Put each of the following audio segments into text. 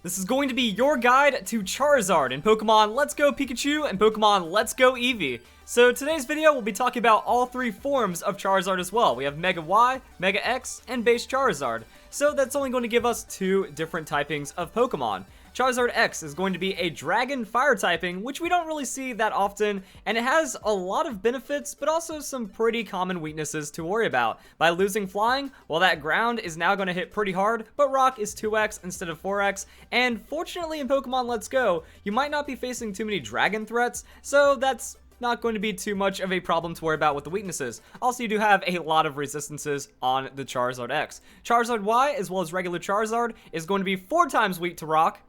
This is going to be your guide to Charizard in Pokemon Let's Go Pikachu and Pokemon Let's Go Eevee. So today's video, we'll be talking about all three forms of Charizard as well. We have Mega Y, Mega X, and Base Charizard. So that's only going to give us two different typings of Pokemon. Charizard X is going to be a Dragon Fire typing, which we don't really see that often, and it has a lot of benefits, but also some pretty common weaknesses to worry about. By losing Flying, well, that ground is now going to hit pretty hard, but Rock is 2x instead of 4x, and fortunately in Pokemon Let's Go, you might not be facing too many Dragon threats, so that's not going to be too much of a problem to worry about with the weaknesses. Also, you do have a lot of resistances on the Charizard X. Charizard Y, as well as regular Charizard, is going to be 4 times weak to Rock,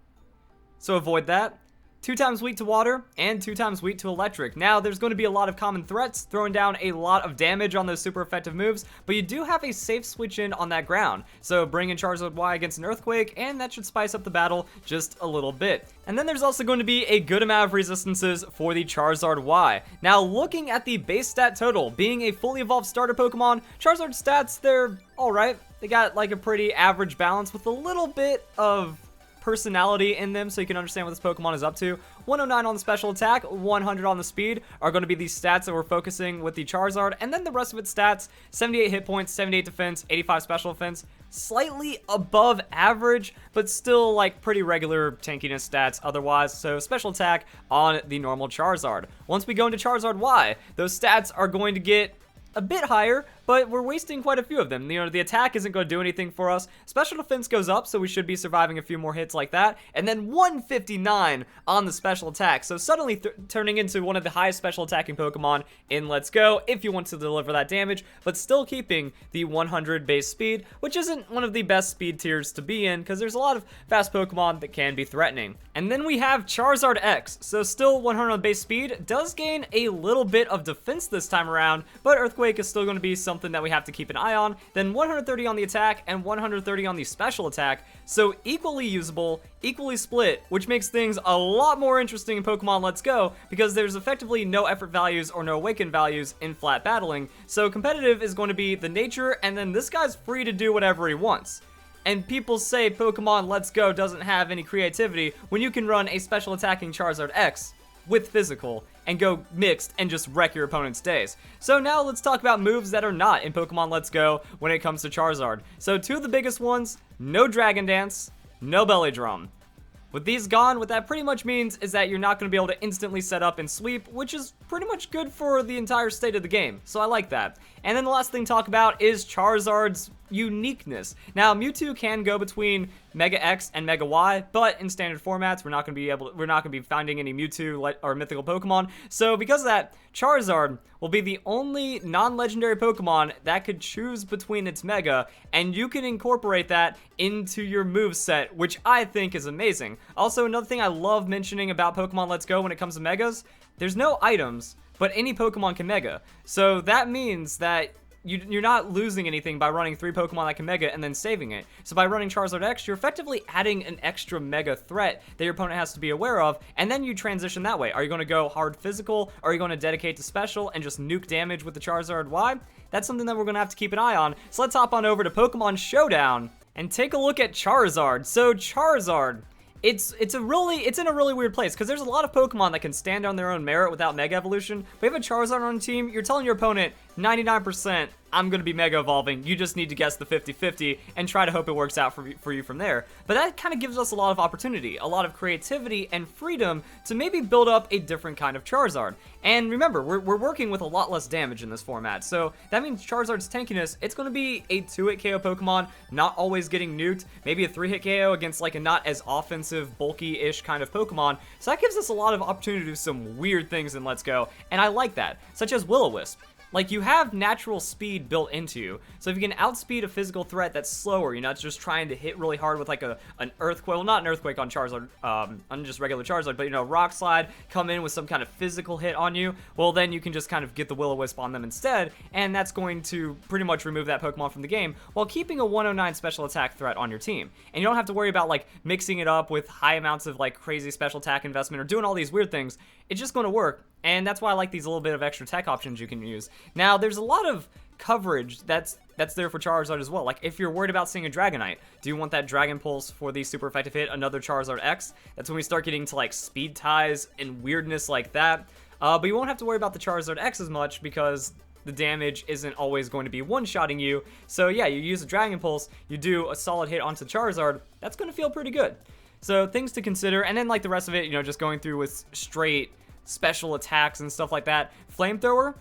so avoid that. 2 times weak to water, and 2 times weak to electric. Now, there's going to be a lot of common threats, throwing down a lot of damage on those super effective moves, but you do have a safe switch in on that ground. So bring in Charizard Y against an Earthquake, and that should spice up the battle just a little bit. And then there's also going to be a good amount of resistances for the Charizard Y. Now, looking at the base stat total, being a fully evolved starter Pokemon, Charizard stats, they're alright. They got like a pretty average balance with a little bit of personality in them so you can understand what this Pokemon is up to. 109 on the special attack, 100 on the speed are going to be these stats that we're focusing with the Charizard, and then the rest of its stats, 78 hit points, 78 defense, 85 special defense, slightly above average, but still like pretty regular tankiness stats otherwise, so special attack on the normal Charizard. Once we go into Charizard Y, those stats are going to get a bit higher, but we're wasting quite a few of them. You know, the attack isn't going to do anything for us. Special defense goes up, so we should be surviving a few more hits like that. And then 159 on the special attack, so suddenly turning into one of the highest special attacking Pokemon in Let's Go if you want to deliver that damage, but still keeping the 100 base speed, which isn't one of the best speed tiers to be in, because there's a lot of fast Pokemon that can be threatening. And then we have Charizard X, so still 100 on base speed, does gain a little bit of defense this time around, but Earthquake is still going to be something that we have to keep an eye on. Then 130 on the attack and 130 on the special attack, so equally usable, equally split, which makes things a lot more interesting in Pokemon Let's Go because there's effectively no effort values or no awaken values in flat battling, so competitive is going to be the nature, and then this guy's free to do whatever he wants. And people say Pokemon Let's Go doesn't have any creativity when you can run a special attacking Charizard X with physical and go mixed and just wreck your opponent's days. So now let's talk about moves that are not in Pokemon Let's Go when it comes to Charizard. So two of the biggest ones, no Dragon Dance, no Belly Drum. With these gone, what that pretty much means is that you're not going to be able to instantly set up and sweep, which is pretty much good for the entire state of the game, so I like that. And then the last thing to talk about is Charizard's uniqueness. Now, Mewtwo can go between Mega X and Mega Y, but in standard formats, we're not going to be finding any Mewtwo or mythical Pokemon. So because of that, Charizard will be the only non-legendary Pokemon that could choose between its Mega, and you can incorporate that into your moveset, which I think is amazing. Also, another thing I love mentioning about Pokemon Let's Go when it comes to Megas, there's no items, but any Pokemon can Mega. So that means that you're not losing anything by running 3 Pokemon that can Mega and then saving it. So by running Charizard X, you're effectively adding an extra Mega threat that your opponent has to be aware of, and then you transition that way. Are you going to go hard physical, or are you going to dedicate to special and just nuke damage with the Charizard Y? That's something that we're going to have to keep an eye on. So let's hop on over to Pokemon Showdown and take a look at Charizard. So Charizard, it's in a really weird place because there's a lot of Pokemon that can stand on their own merit without Mega Evolution. But if you have a Charizard on a team, you're telling your opponent 99% I'm going to be Mega Evolving. You just need to guess the 50-50 and try to hope it works out for you from there. But that kind of gives us a lot of opportunity, a lot of creativity and freedom to maybe build up a different kind of Charizard. And remember, we're working with a lot less damage in this format. So that means Charizard's tankiness, it's going to be a 2-hit KO Pokemon, not always getting nuked, maybe a 3-hit KO against like a not as offensive, bulky-ish kind of Pokemon. So that gives us a lot of opportunity to do some weird things in Let's Go, and I like that, such as Will-O-Wisp. Like, you have natural speed built into you, so if you can outspeed a physical threat that's slower, you're not just trying to hit really hard with like an Earthquake, well, not an Earthquake on Charizard, on just regular Charizard, but you know, Rock Slide, come in with some kind of physical hit on you, well then you can just kind of get the Will-O-Wisp on them instead, and that's going to pretty much remove that Pokemon from the game, while keeping a 109 special attack threat on your team. And you don't have to worry about like mixing it up with high amounts of like crazy special attack investment or doing all these weird things. It's just going to work, and that's why I like these little bit of extra tech options you can use. Now, there's a lot of coverage that's there for Charizard as well. Like, if you're worried about seeing a Dragonite, do you want that Dragon Pulse for the super effective hit, another Charizard X? That's when we start getting to, like, speed ties and weirdness like that. But you won't have to worry about the Charizard X as much because the damage isn't always going to be one-shotting you. So yeah, you use a Dragon Pulse, you do a solid hit onto Charizard, that's going to feel pretty good. So things to consider, and then like the rest of it, you know, just going through with straight special attacks and stuff like that. Flamethrower,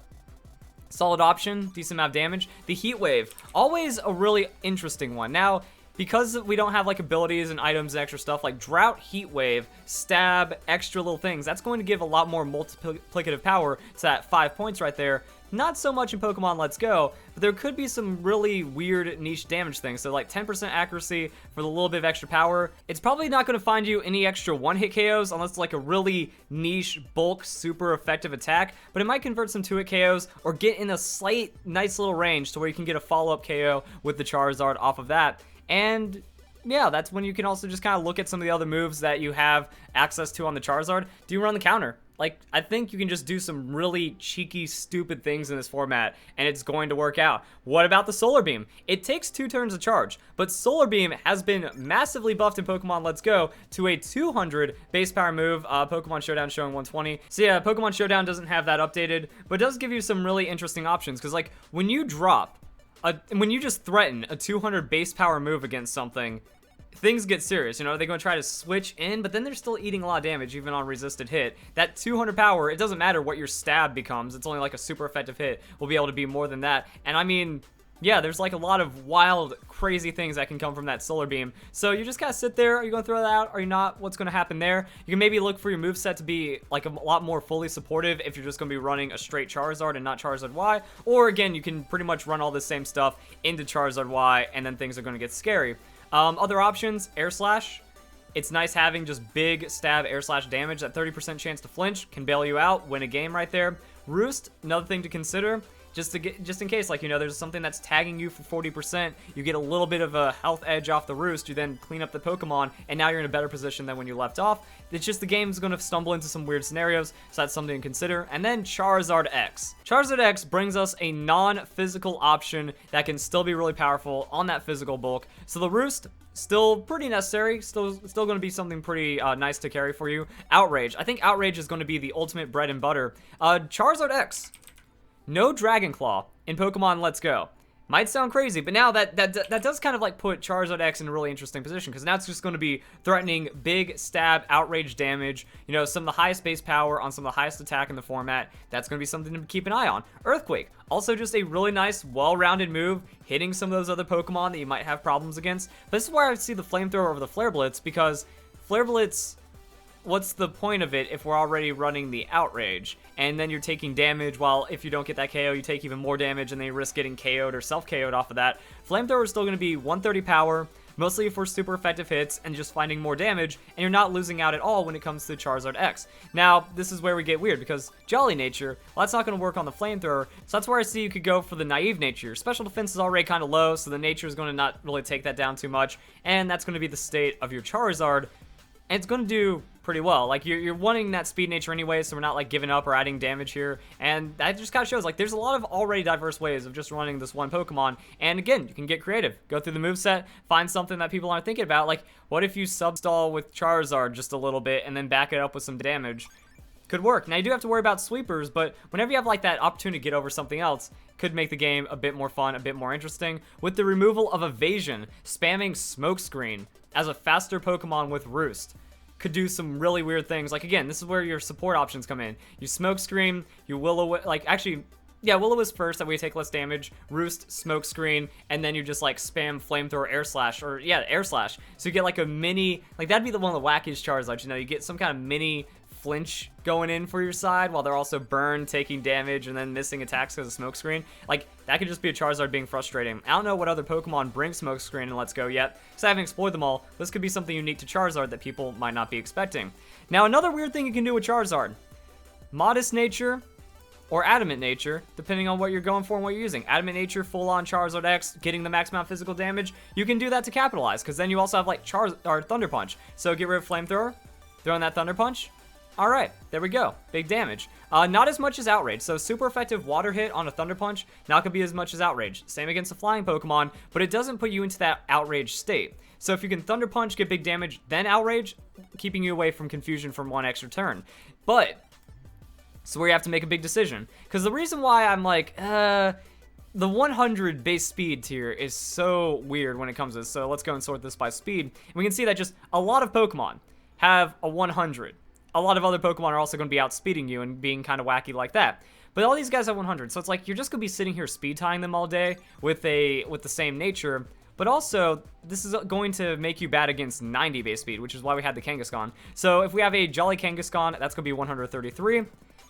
solid option, decent amount of damage. The Heat Wave, always a really interesting one. Now, because we don't have like abilities and items and extra stuff like Drought, Heat Wave, Stab, extra little things, that's going to give a lot more multiplicative power to that 5 points right there. Not so much in Pokemon Let's Go, but there could be some really weird niche damage things. So like 10% accuracy for the little bit of extra power. It's probably not going to find you any extra one-hit KOs unless it's like a really niche, bulk, super effective attack. But it might convert some two-hit KOs or get in a slight, nice little range to where you can get a follow-up KO with the Charizard off of that. And yeah, that's when you can also just kind of look at some of the other moves that you have access to on the Charizard. Do you run the counter? Like, I think you can just do some really cheeky, stupid things in this format, and it's going to work out. What about the Solar Beam? It takes 2 turns to charge, but Solar Beam has been massively buffed in Pokemon Let's Go to a 200 base power move. Pokemon Showdown showing 120. So yeah, Pokemon Showdown doesn't have that updated, but it does give you some really interesting options, because like, when you when you just threaten a 200 base power move against something, things get serious. You know, they're going to try to switch in, but then they're still eating a lot of damage, even on resisted hit. That 200 power, it doesn't matter what your stab becomes. It's only like a super effective hit. Will be able to be more than that. And I mean, yeah, there's like a lot of wild, crazy things that can come from that Solar Beam. So you just gotta sit there. Are you going to throw that out? Are you not? What's going to happen there? You can maybe look for your moveset to be like a lot more fully supportive if you're just going to be running a straight Charizard and not Charizard Y. Or again, you can pretty much run all the same stuff into Charizard Y, and then things are going to get scary. Other options, Air Slash. It's nice having just big stab Air Slash damage. That 30% chance to flinch can bail you out, win a game right there. Roost, another thing to consider. Just in case, like, you know, there's something that's tagging you for 40%, you get a little bit of a health edge off the Roost, you then clean up the Pokemon, and now you're in a better position than when you left off. It's just the game's going to stumble into some weird scenarios, so that's something to consider. And then Charizard X. Charizard X brings us a non-physical option that can still be really powerful on that physical bulk. So the Roost, still pretty necessary, still going to be something pretty nice to carry for you. Outrage. I think Outrage is going to be the ultimate bread and butter. Charizard X. No Dragon Claw in Pokemon Let's Go. Might sound crazy, but now that does kind of like put Charizard X in a really interesting position, because now it's just going to be threatening big stab, outrage damage, you know, some of the highest base power on some of the highest attack in the format. That's going to be something to keep an eye on. Earthquake, also just a really nice, well-rounded move, hitting some of those other Pokemon that you might have problems against. But this is where I would see the Flamethrower over the Flare Blitz, because Flare Blitz, what's the point of it if we're already running the Outrage? And then you're taking damage, while if you don't get that KO, you take even more damage, and then you risk getting KO'd or self-KO'd off of that. Flamethrower is still going to be 130 power, mostly for super effective hits, and just finding more damage, and you're not losing out at all when it comes to Charizard X. Now, this is where we get weird, because Jolly Nature, well, that's not going to work on the Flamethrower, so that's where I see you could go for the Naive Nature. Special defense is already kind of low, so the Nature is going to not really take that down too much, and that's going to be the state of your Charizard. And it's going to do pretty well. Like, you're wanting that speed nature anyway, so we're not like giving up or adding damage here. And that just kind of shows like there's a lot of already diverse ways of just running this one Pokemon. And again, you can get creative. Go through the moveset, find something that people aren't thinking about. Like, what if you substall with Charizard just a little bit and then back it up with some damage? Could work. Now, you do have to worry about sweepers, but whenever you have like that opportunity to get over something else, could make the game a bit more fun, a bit more interesting. With the removal of Evasion, spamming Smokescreen as a faster Pokemon with Roost could do some really weird things. Like, again, this is where your support options come in. You Smokescreen, you Will-O-Wisp, like, actually, yeah, Will-O-Wisp first, that way you take less damage, Roost, Smokescreen, and then you just, like, spam Flamethrower, Air Slash, or, yeah, Air Slash. So you get, like, a mini, like, that'd be the one of the wackiest Charizards, you know, you get some kind of mini flinch going in for your side, while they're also burn, taking damage, and then missing attacks because of Smokescreen. Like, that could just be a Charizard being frustrating. I don't know what other Pokemon bring Smokescreen in Let's Go yet, because I haven't explored them all. This could be something unique to Charizard that people might not be expecting. Now, another weird thing you can do with Charizard. Modest Nature or Adamant Nature, depending on what you're going for and what you're using. Adamant Nature, full-on Charizard X, getting the max amount of physical damage. You can do that to capitalize, because then you also have, like, Thunder Punch. So get rid of Flamethrower, throw in that Thunder Punch, Alright, there we go. Big damage. Not as much as Outrage. So super effective water hit on a Thunder Punch, not gonna be as much as Outrage. Same against a flying Pokemon, but it doesn't put you into that Outrage state. So if you can Thunder Punch, get big damage, then Outrage, keeping you away from confusion from one extra turn. But, so where you have to make a big decision. Because the reason why I'm like, the 100 base speed tier is so weird when it comes to this. So let's go and sort this by speed. And we can see that just a lot of Pokemon have a 100. A lot of other Pokemon are also going to be outspeeding you and being kind of wacky like that. But all these guys have 100, so it's like you're just going to be sitting here speed tying them all day with the same nature. But also, this is going to make you bad against 90 base speed, which is why we had the Kangaskhan. So if we have a Jolly Kangaskhan, that's going to be 133,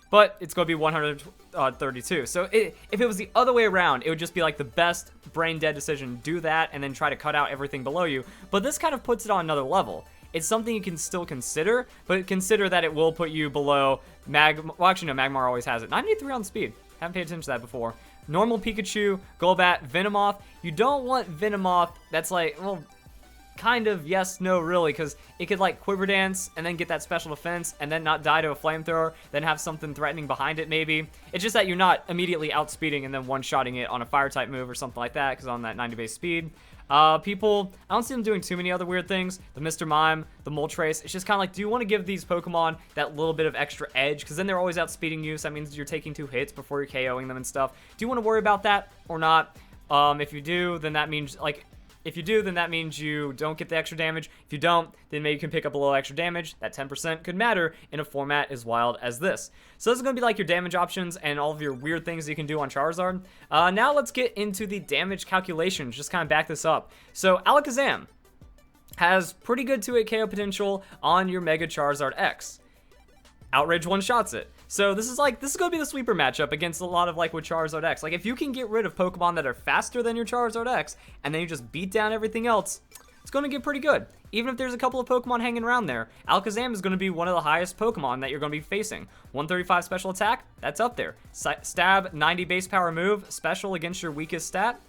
but it's going to be 132. So if it was the other way around, it would just be like the best brain dead decision. Do that and then try to cut out everything below you. But this kind of puts it on another level. It's something you can still consider, but consider that it will put you below well, actually, no, Magmar always has it. 93 on speed. Haven't paid attention to that before. Normal Pikachu, Golbat, Venomoth. You don't want Venomoth that's like, well, kind of yes, no, really, because it could like Quiver Dance and then get that special defense and then not die to a flamethrower, then have something threatening behind it maybe. It's just that you're not immediately outspeeding and then one-shotting it on a fire type move or something like that, because on that 90 base speed. People, I don't see them doing too many other weird things. The Mr. Mime, the Moltres, it's just kind of like, do you want to give these Pokemon that little bit of extra edge? Because then they're always outspeeding you, so that means you're taking 2 hits before you're KOing them and stuff. Do you want to worry about that or not? If you do, then that means, like, if you do, then that means you don't get the extra damage. If you don't, then maybe you can pick up a little extra damage. That 10% could matter in a format as wild as this. So this is going to be like your damage options and all of your weird things you can do on Charizard. Now let's get into the damage calculations, just kind of back this up. So Alakazam has pretty good 2-hit KO potential on your Mega Charizard X. Outrage one-shots it. So this is going to be the sweeper matchup against a lot of like with Charizard X. Like if you can get rid of Pokemon that are faster than your Charizard X, and then you just beat down everything else, it's going to get pretty good. Even if there's a couple of Pokemon hanging around there, Alakazam is going to be one of the highest Pokemon that you're going to be facing. 135 special attack, that's up there. Stab, 90 base power move, special against your weakest stat.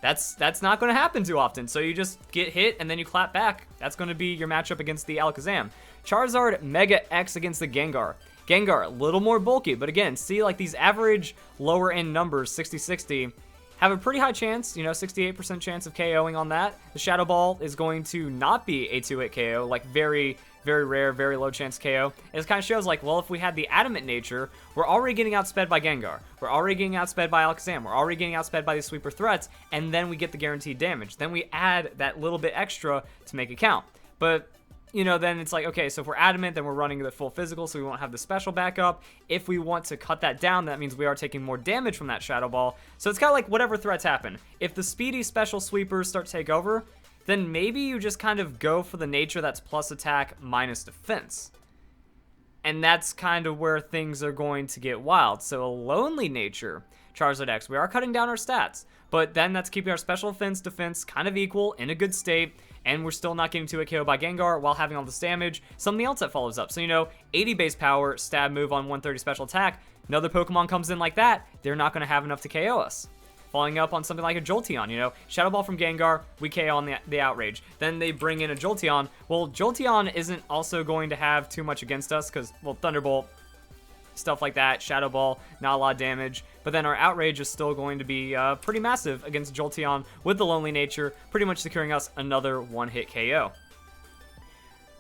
That's not going to happen too often. So you just get hit and then you clap back. That's going to be your matchup against the Alakazam. Charizard Mega X against the Gengar. Gengar, a little more bulky, but again, see like these average lower end numbers, 60-60, have a pretty high chance, you know, 68% chance of KOing on that. The Shadow Ball is going to not be a 2-hit KO, like very, very rare, very low chance KO. It kind of shows like, well, if we had the adamant nature, we're already getting outsped by Gengar. We're already getting outsped by Alakazam. We're already getting outsped by these sweeper threats, and then we get the guaranteed damage. Then we add that little bit extra to make it count. But you know, then it's like, okay, so if we're adamant, then we're running the full physical, so we won't have the special backup. If we want to cut that down, that means we are taking more damage from that Shadow Ball. So it's kind of like whatever threats happen. If the speedy special sweepers start to take over, then maybe you just kind of go for the nature that's plus attack minus defense. And that's kind of where things are going to get wild. So a lonely nature, Charizard X, we are cutting down our stats, but then that's keeping our special defense kind of equal in a good state, and we're still not getting to a KO by Gengar while having all this damage. Something else that follows up. So, you know, 80 base power, stab move on 130 special attack. Another Pokemon comes in like that, they're not going to have enough to KO us. Following up on something like a Jolteon, you know, Shadow Ball from Gengar, we KO on the Outrage. Then they bring in a Jolteon. Well, Jolteon isn't also going to have too much against us because, well, Thunderbolt, stuff like that, Shadow Ball, not a lot of damage. But then our Outrage is still going to be pretty massive against Jolteon with the Lonely Nature, pretty much securing us another one-hit KO.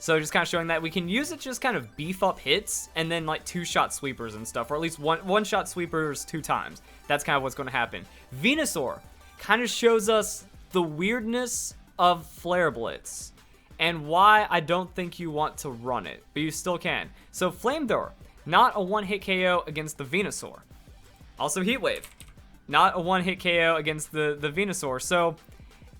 So just kind of showing that we can use it to just kind of beef up hits and then like 2-shot sweepers and stuff, or at least one-shot sweepers 2 times. That's kind of what's going to happen. Venusaur kind of shows us the weirdness of Flare Blitz and why I don't think you want to run it, but you still can. So Flamethrower, not a one-hit KO against the Venusaur. Also Heat Wave, not a one-hit KO against the Venusaur. So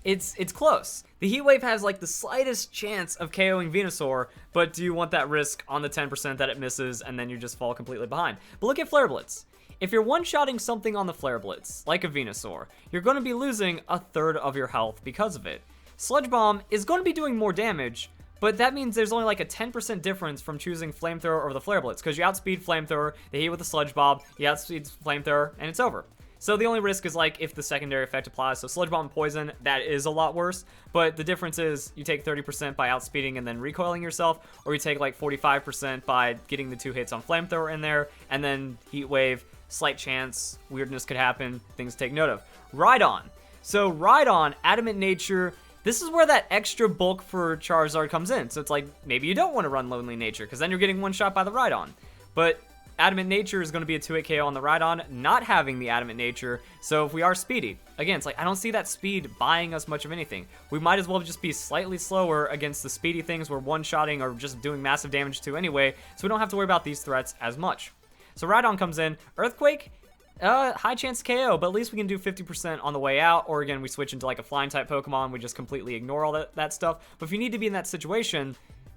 it's close. The Heat Wave has like the slightest chance of KOing Venusaur, but do you want that risk on the 10% that it misses and then you just fall completely behind? But look at Flare Blitz. If you're one-shotting something on the Flare Blitz, like a Venusaur, you're going to be losing a third of your health because of it. Sludge Bomb is going to be doing more damage, but that means there's only like a 10% difference from choosing Flamethrower or the Flare Blitz, because you outspeed Flamethrower, they hit with the Sludge Bomb, you outspeed Flamethrower, and it's over. So the only risk is like if the secondary effect applies. So Sludge Bomb and Poison, that is a lot worse. But the difference is you take 30% by outspeeding and then recoiling yourself, or you take like 45% by getting the 2 hits on Flamethrower in there, and then Heat Wave, slight chance, weirdness could happen, things to take note of. Rhydon. So Rhydon, Adamant Nature, this is where that extra bulk for Charizard comes in. So it's like, maybe you don't want to run Lonely Nature, because then you're getting one shot by the Rhydon. But Adamant Nature is going to be a 2-hit KO on the Rhydon, not having the Adamant Nature. So if we are speedy, again, it's like, I don't see that speed buying us much of anything. We might as well just be slightly slower against the speedy things we're one-shotting or just doing massive damage to anyway, so we don't have to worry about these threats as much. So Rhydon comes in. Earthquake, high chance KO, but at least we can do 50% on the way out, or again, we switch into like a flying type Pokemon, we just completely ignore all that stuff. But if you need to be in that situation,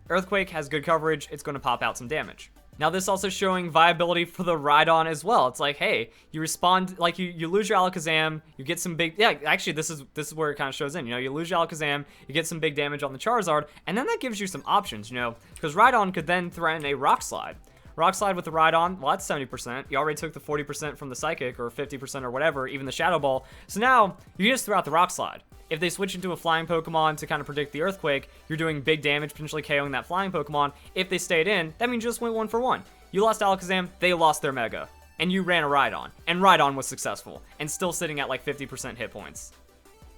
Earthquake has good coverage, it's going to pop out some damage. Now this also showing viability for the Rhydon as well. It's like, hey, you respond, like you lose your Alakazam, you get some big, yeah, actually this is where it kind of shows in, you know, you lose your Alakazam, you get some big damage on the Charizard, and then that gives you some options, you know, because Rhydon could then threaten a Rock Slide. Rock Slide with the Rhydon, well, that's 70%. You already took the 40% from the Psychic, or 50% or whatever, even the Shadow Ball. So now, you just throw out the Rock Slide. If they switch into a flying Pokemon to kind of predict the Earthquake, you're doing big damage, potentially KOing that flying Pokemon. If they stayed in, that means you just went 1 for 1. You lost Alakazam, they lost their Mega. And you ran a Rhydon. And Rhydon was successful. And still sitting at like 50% hit points.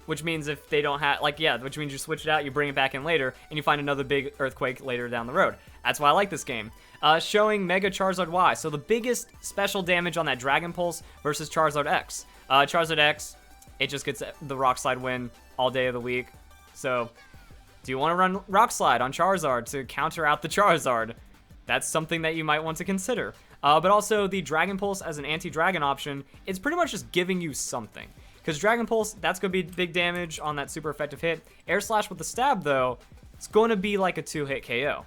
Which means if they don't have, like, yeah, which means you switch it out, you bring it back in later, and you find another big Earthquake later down the road. That's why I like this game. Showing Mega Charizard Y. So the biggest special damage on that Dragon Pulse versus Charizard X. Charizard X, it just gets the Rock Slide win all day of the week. So, do you want to run Rock Slide on Charizard to counter out the Charizard? That's something that you might want to consider. But also, the Dragon Pulse as an anti-Dragon option, it's pretty much just giving you something. Because Dragon Pulse, that's going to be big damage on that super effective hit. Air Slash with the stab, though, it's going to be like a 2-hit KO.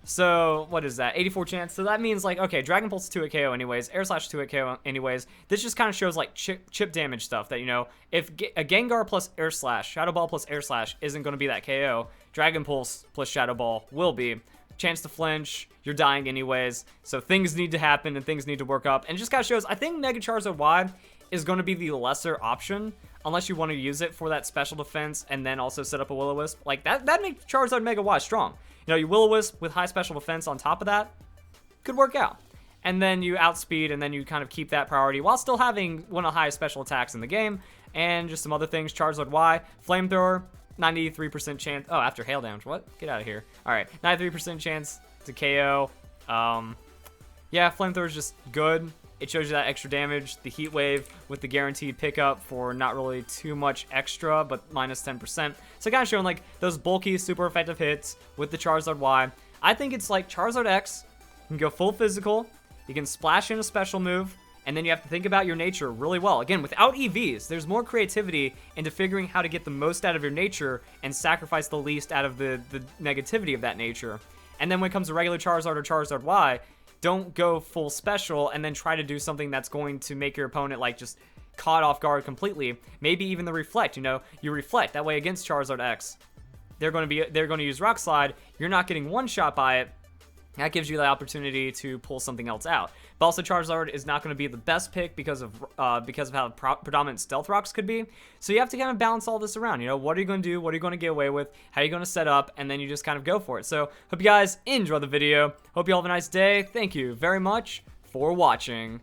So, what is that? 84 chance. So that means, like, okay, Dragon Pulse 2-hit KO anyways, Air Slash 2-hit KO anyways. This just kind of shows, like, chip damage stuff that, you know, if a Gengar plus Air Slash, Shadow Ball plus Air Slash isn't going to be that KO, Dragon Pulse plus Shadow Ball will be. Chance to flinch, you're dying anyways, so things need to happen and things need to work up. And it just kind of shows, I think Mega Charizard Y is going to be the lesser option, unless you want to use it for that special defense and then also set up a Will-O-Wisp. Like, that makes Charizard Mega Y strong. You know, you Will-O-Wisp with high special defense on top of that could work out. And then you outspeed, and then you kind of keep that priority while still having one of the highest special attacks in the game. And just some other things. Charizard Y, Flamethrower, 93% chance. Oh, after hail damage. What? Get out of here. All right, 93% chance to KO. Yeah, Flamethrower is just good. It shows you that extra damage. The Heat Wave with the guaranteed pickup for not really too much extra, but minus 10%. So kind of showing like those bulky, super effective hits with the Charizard Y. I think it's like Charizard X. You can go full physical. You can splash in a special move. And then you have to think about your nature really well. Again, without EVs, there's more creativity into figuring how to get the most out of your nature and sacrifice the least out of the negativity of that nature. And then when it comes to regular Charizard or Charizard Y, don't go full special and then try to do something that's going to make your opponent like just caught off guard completely. Maybe even the reflect, you know, you reflect that way against Charizard X. They're going to use Rock Slide. You're not getting one shot by it. That gives you the opportunity to pull something else out. But also Charizard is not going to be the best pick because of how predominant Stealth Rocks could be. So you have to kind of balance all this around. You know, what are you going to do? What are you going to get away with? How are you going to set up? And then you just kind of go for it. So hope you guys enjoy the video. Hope you all have a nice day. Thank you very much for watching.